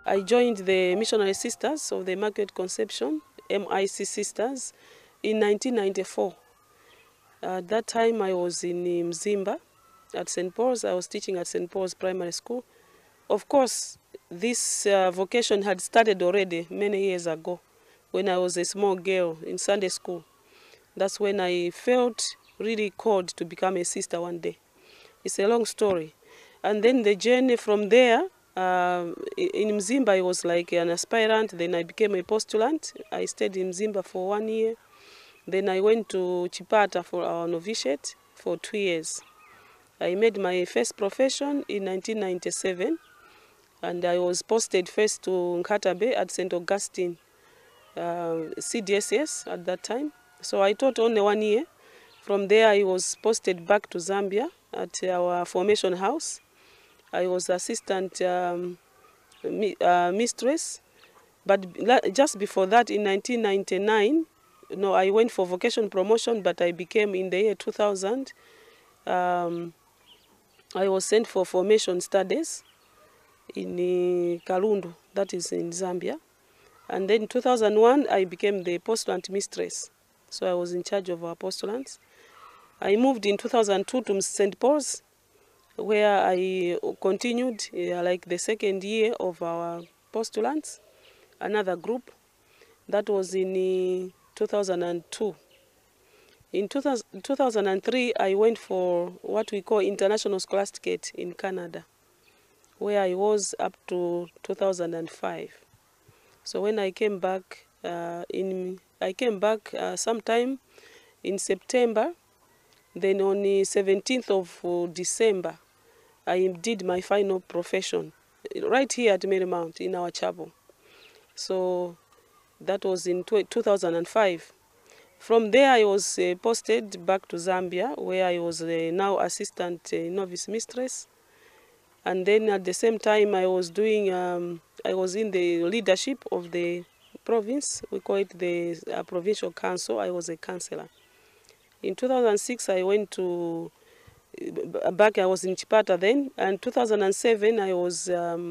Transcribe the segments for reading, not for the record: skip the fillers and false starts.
I joined the Missionary Sisters of the Immaculate Conception, MIC Sisters, in 1994. At that time, I was in Mzimba at St. Paul's. I was teaching at St. Paul's Primary School. Of course, this vocation had started already many years ago when I was a small girl in Sunday school. That's when I felt really called to become a sister one day. It's a long story. And then the journey from there, in Mzimba, I was like an aspirant. Then I became a postulant. I stayed in Mzimba for 1 year. Then I went to Chipata for our novitiate for 2 years. I made my first profession in 1997. And I was posted first to Nkatabe at St. Augustine, CDSS at that time. So I taught only 1 year. From there, I was posted back to Zambia at our formation house. I was assistant mistress. But just before that, in 1999, I went for vocation promotion, but I became, in the year 2000, I was sent for formation studies in Kalundu, that is in Zambia. And then in 2001, I became the postulant mistress. So I was in charge of our postulants. I moved in 2002 to St. Paul's, where I continued like the second year of our postulants, another group. That was in 2002. In 2003, I went for what we call International Scholasticate in Canada, where I was up to 2005. So when I came back, sometime in September. Then on the 17th of December, I did my final profession right here at Marymount in our chapel. So that was in 2005. From there, I was posted back to Zambia, where I was now assistant novice mistress. And then at the same time, I was doing, I was in the leadership of the province. We call it the provincial council. I was a councillor. In 2006, I went to back. I was in Chipata then, and 2007, I was I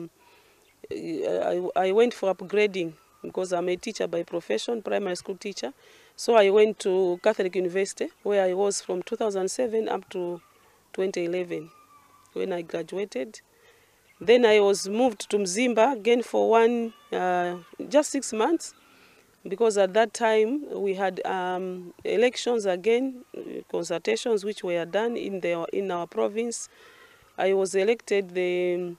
went for upgrading because I'm a teacher by profession, primary school teacher. So I went to Catholic University, where I was from 2007 up to 2011 when I graduated. Then I was moved to Mzimba again for just 6 months. Because at that time we had elections again, consultations which were done in our province. I was elected the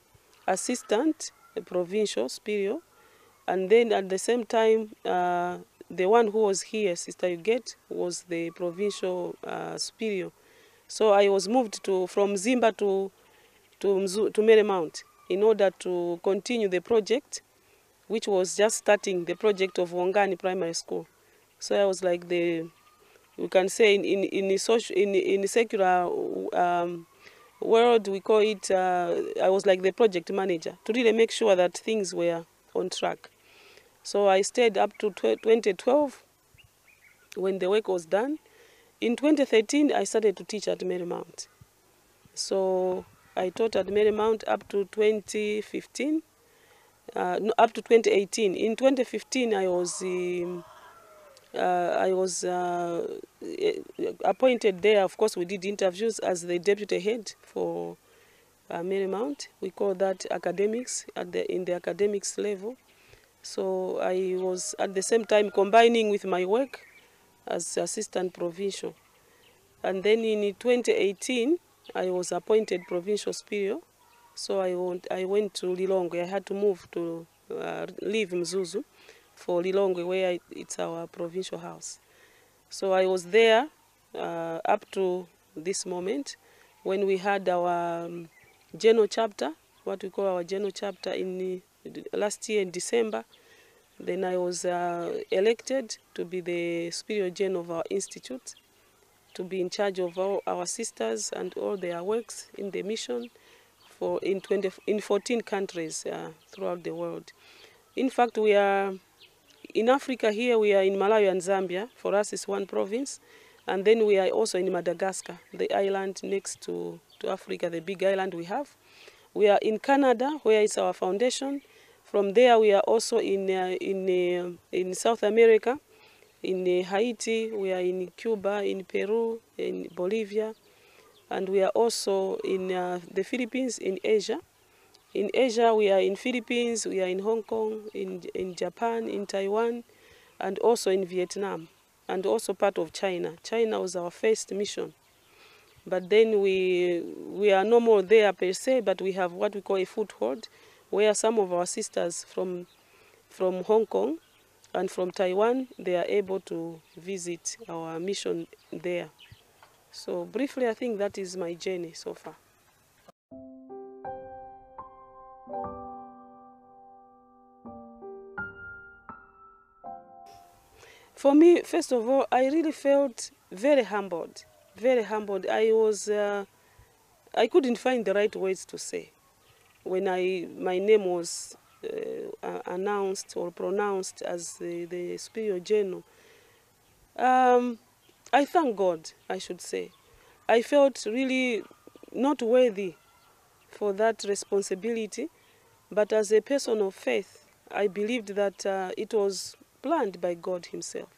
assistant provincial superior, and then at the same time the one who was here, Sister Uget, was the provincial superior. So I was moved from Zimba to Marymount in order to continue the project, which was just starting, the project of Wongani Primary School. So I was like we can say in secular world, we call it, I was like the project manager to really make sure that things were on track. So I stayed up to 2012 when the work was done. In 2013, I started to teach at Marymount. So I taught at Marymount up to 2015. Up to 2018. In 2015, I was appointed there. Of course, we did interviews as the deputy head for Marymount. We call that academics in the academics level. So I was at the same time combining with my work as assistant provincial. And then in 2018, I was appointed provincial superior. So I went to Lilongwe. I had to move to leave Mzuzu for Lilongwe, where it's our provincial house. So I was there up to this moment when we had our general chapter, what we call our general chapter in last year in December. Then I was elected to be the superior general of our institute, to be in charge of all our sisters and all their works in the mission in 14 countries throughout the world. In fact, we are in Africa here, we are in Malawi and Zambia. For us, it's one province. And then we are also in Madagascar, the island next to Africa, the big island we have. We are in Canada, where it's our foundation. From there, we are also in South America, in Haiti, we are in Cuba, in Peru, in Bolivia, and we are also in the Philippines, in Asia. In Asia, we are in Philippines, we are in Hong Kong, in Japan, in Taiwan, and also in Vietnam, and also part of China. China was our first mission. But then we are no more there per se, but we have what we call a foothold, where some of our sisters from Hong Kong and from Taiwan, they are able to visit our mission there. So briefly, I think that is my journey so far. For me, first of all, I really felt very humbled, very humbled. I couldn't find the right words to say when my name was announced or pronounced as the Superior General. I thank God, I should say. I felt really not worthy for that responsibility, but as a person of faith, I believed that it was planned by God Himself.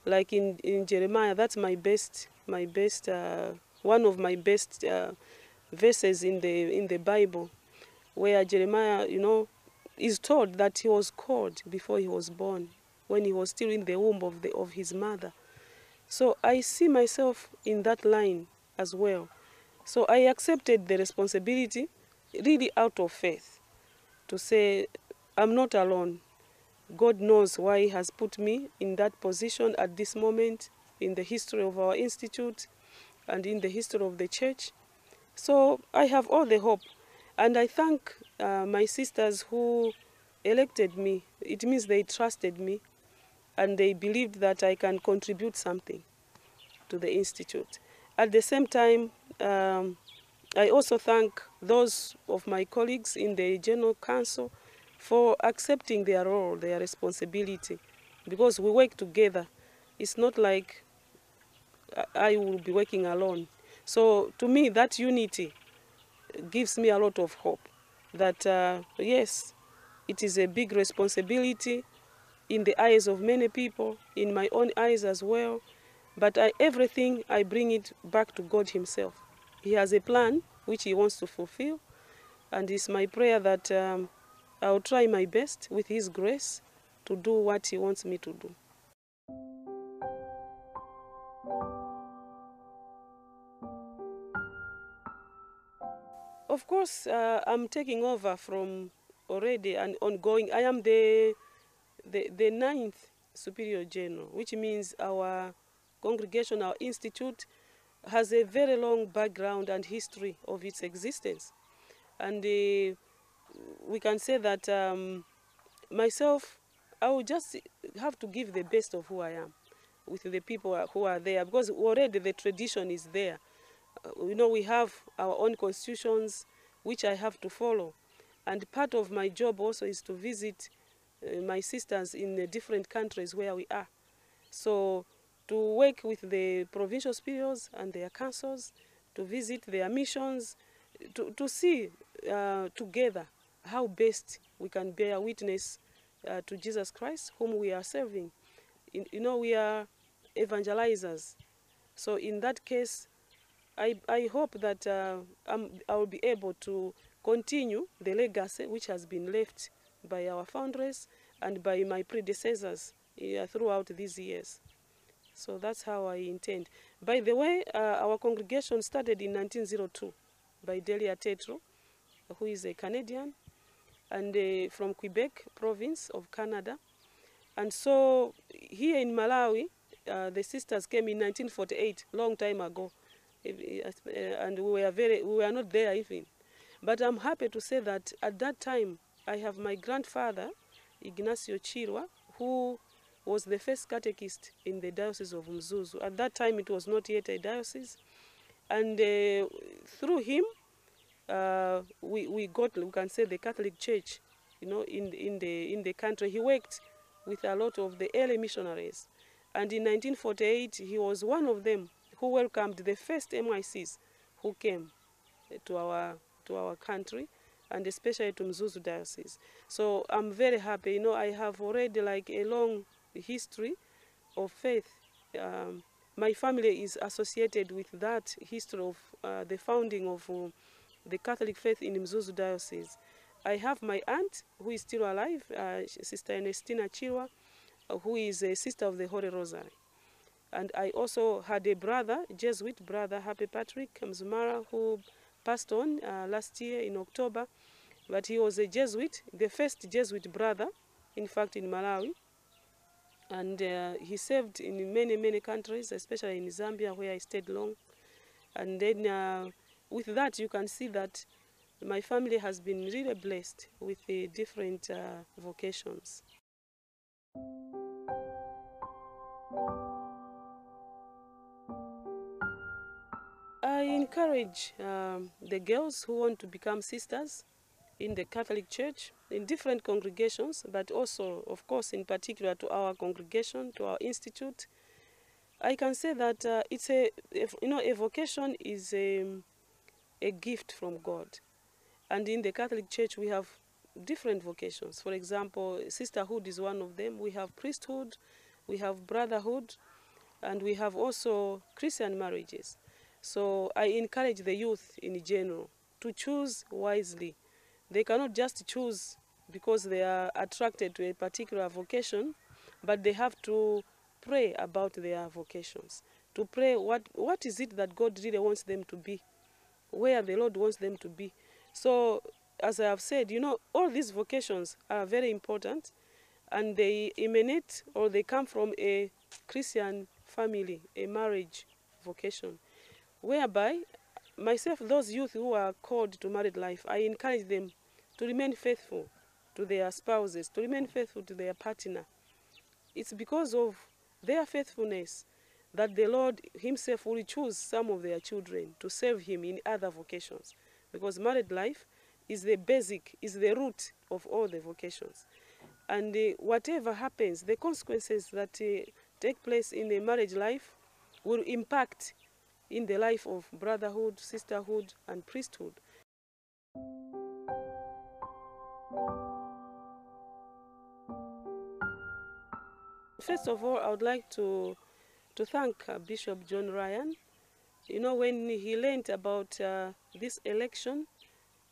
Like in Jeremiah, that's one of my best verses in the Bible, where Jeremiah, is told that he was called before he was born, when he was still in the womb of his mother. So I see myself in that line as well. So I accepted the responsibility really out of faith to say, I'm not alone. God knows why He has put me in that position at this moment in the history of our institute and in the history of the church. So I have all the hope. And I thank my sisters who elected me. It means they trusted me and they believed that I can contribute something to the institute. At the same time, I also thank those of my colleagues in the General Council for accepting their role, their responsibility, because we work together. It's not like I will be working alone. So to me, that unity gives me a lot of hope that, yes, it is a big responsibility in the eyes of many people, in my own eyes as well, but everything I bring it back to God Himself. He has a plan which He wants to fulfill, and it's my prayer that I'll try my best with His grace to do what He wants me to do. Of course, I'm taking over from already and ongoing. I am the 9th Superior General, which means our congregation, our institute, has a very long background and history of its existence. And we can say that myself, I will just have to give the best of who I am with the people who are there, because already the tradition is there. We have our own constitutions, which I have to follow. And part of my job also is to visit my sisters in the different countries where we are. So to work with the provincial superiors and their councils, to visit their missions, to see together how best we can bear witness to Jesus Christ, whom we are serving. We are evangelizers. So in that case, I hope that I will be able to continue the legacy which has been left by our founders and by my predecessors throughout these years. So that's how I intend. By the way, our congregation started in 1902 by Delia Tetro, who is a Canadian, and from Quebec province of Canada. And so here in Malawi, the sisters came in 1948, long time ago. And we were not there even. But I'm happy to say that at that time, I have my grandfather, Ignacio Chirwa, who was the first catechist in the Diocese of Mzuzu. At that time, it was not yet a diocese. And through him, we can say, the Catholic Church, in the country. He worked with a lot of the early missionaries. And in 1948, he was one of them who welcomed the first MICs who came to our country. and especially to Mzuzu Diocese. So I'm very happy. You know, I have already like a long history of faith. My family is associated with that history of the founding of the Catholic faith in Mzuzu Diocese. I have my aunt who is still alive, Sister Ernestina Chirwa, who is a sister of the Holy Rosary. And I also had a brother, Jesuit brother, Happy Patrick Mzumara, who passed on last year in October. But he was a Jesuit, the first Jesuit brother, in fact, in Malawi. And he served in many, many countries, especially in Zambia, where I stayed long. And then with that, you can see that my family has been really blessed with the different vocations. I encourage the girls who want to become sisters in the Catholic Church, in different congregations, but also, of course, in particular to our congregation, to our institute. I can say that it's a vocation is a gift from God. And in the Catholic Church, we have different vocations. For example, sisterhood is one of them. We have priesthood, we have brotherhood, and we have also Christian marriages. So I encourage the youth in general to choose wisely. They cannot just choose because they are attracted to a particular vocation, but they have to pray about their vocations, to pray what is it that God really wants them to be, where the Lord wants them to be. So, as I have said, you know, all these vocations are very important, and they emanate or they come from a Christian family, a marriage vocation, whereby myself, those youth who are called to married life, I encourage them to remain faithful to their spouses, to remain faithful to their partner. It's because of their faithfulness that the Lord himself will choose some of their children to serve him in other vocations. Because married life is the basic, is the root of all the vocations. And whatever happens, the consequences that take place in a marriage life will impact in the life of brotherhood, sisterhood, and priesthood. First of all, I would like to thank Bishop John Ryan. You know, when he learned about this election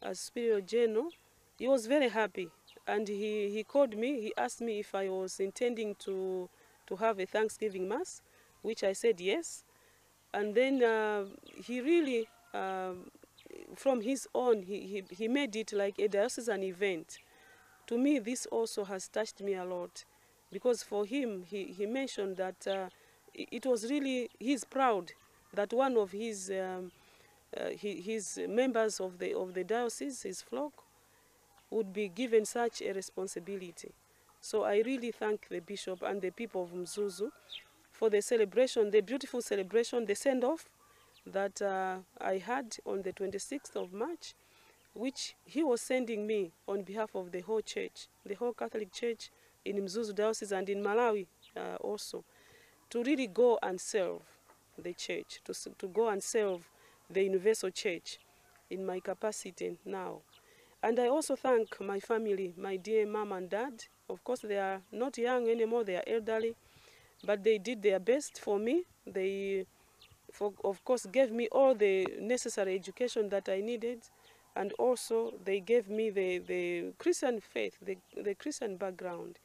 as Superior General, he was very happy. And he called me, he asked me if I was intending to have a Thanksgiving Mass, which I said yes. And then he really, from his own, he made it like a diocesan event. To me, this also has touched me a lot, because for him, he mentioned that it was really, he's proud that one of his members of the diocese, his flock, would be given such a responsibility. So I really thank the bishop and the people of Mzuzu for the celebration, the beautiful celebration, the send-off that I had on the 26th of March, which he was sending me on behalf of the whole church, the whole Catholic Church in Mzuzu Diocese and in Malawi also, to really go and serve the church, to go and serve the Universal Church in my capacity now. And I also thank my family, my dear mom and dad. Of course, they are not young anymore, they are elderly, but they did their best for me. They, of course, gave me all the necessary education that I needed, and also they gave me the Christian faith, the Christian background.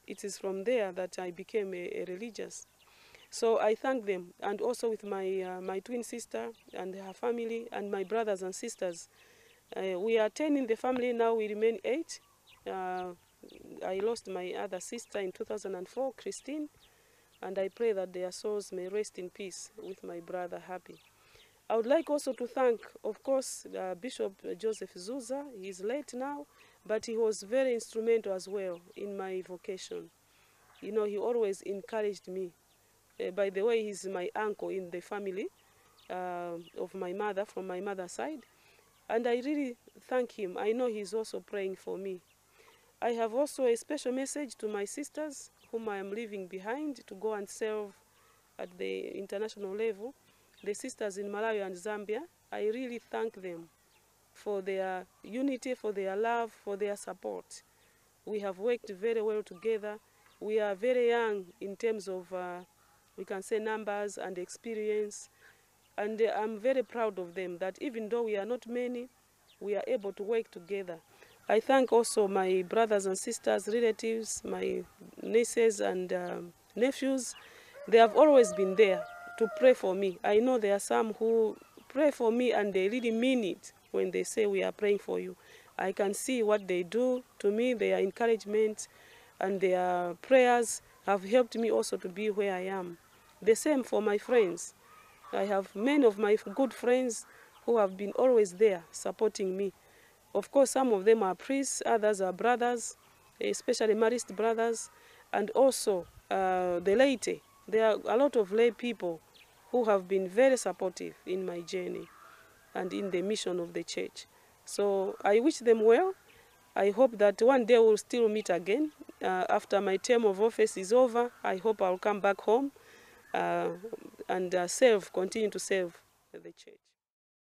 It is from there that I became a religious. So I thank them, and also with my twin sister and her family, and my brothers and sisters. We are 10 in the family now, we remain 8. I lost my other sister in 2004, Christine, and I pray that their souls may rest in peace with my brother Happy. I would like also to thank, of course, Bishop Joseph Zuza. He is late now, but he was very instrumental as well in my vocation. You know, he always encouraged me. By the way, he's my uncle in the family of my mother, from my mother's side. And I really thank him. I know he's also praying for me. I have also a special message to my sisters, whom I am leaving behind to go and serve at the international level. The sisters in Malawi and Zambia, I really thank them for their unity, for their love, for their support. We have worked very well together. We are very young in terms of, we can say, numbers and experience. And I'm very proud of them that even though we are not many, we are able to work together. I thank also my brothers and sisters, relatives, my nieces and nephews. They have always been there to pray for me. I know there are some who pray for me and they really mean it when they say we are praying for you. I can see what they do to me, their encouragement and their prayers have helped me also to be where I am. The same for my friends. I have many of my good friends who have been always there supporting me. Of course, some of them are priests, others are brothers, especially Marist brothers, and also the laity. There are a lot of lay people who have been very supportive in my journey and in the mission of the church. So I wish them well. I hope that one day we'll still meet again. After my term of office is over, I hope I'll come back home and continue to serve the church.